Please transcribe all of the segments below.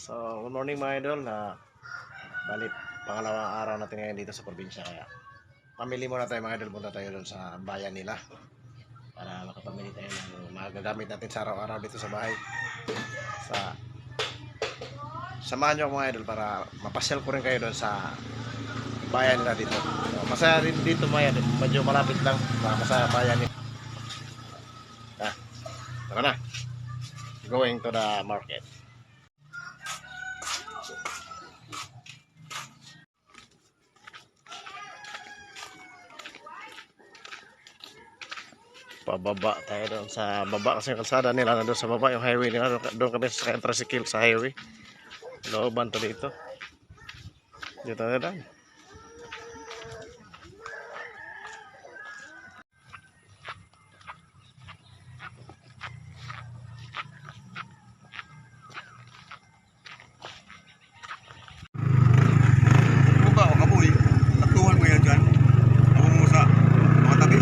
So, good morning mga idol. Balik, pangalawang araw natin ngayon dito sa probinsya. Kaya, pamili muna tayo mga idol. Punta tayo doon sa bayan nila para makapamili tayo ng mga gagamit natin sa araw-araw dito sa bahay. Samahan nyo ako mga idol para mapasyal ko rin kayo doon sa bayan nila dito. So, masaya rin dito mga idol. Medyo malapit lang. Masaya bayan nila. Tara na. Going to the market. Pababa tayo doon sa baba kasi yung kalsada nila na doon sa baba yung highway nila, doon kami sa tricycle sa highway, looban to dito na lang. Buka o kaboy, taktuhan mo yan dyan. Ako mo sa mga tabi.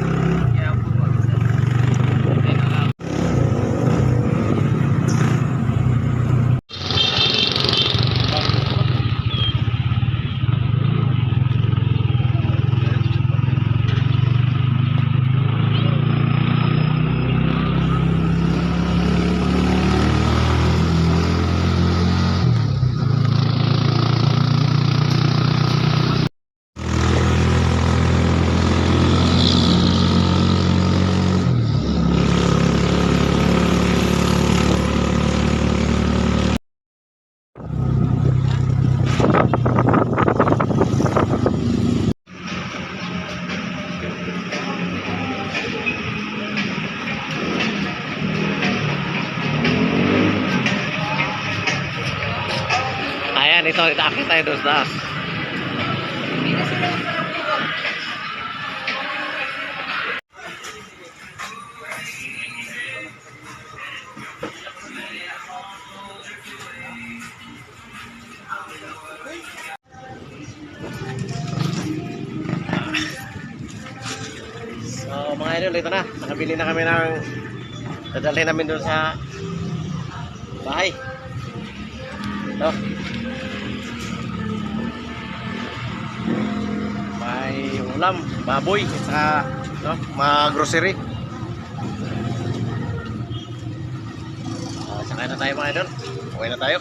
Ayan, ito akit tayo doon sa taas. So mga idol, ito na, nakabili na kami ng dadalhin namin doon sa bahay. Ito, may ulam, baboy, sa mga grocery. Sakay na tayo mga idol, uwi na tayo.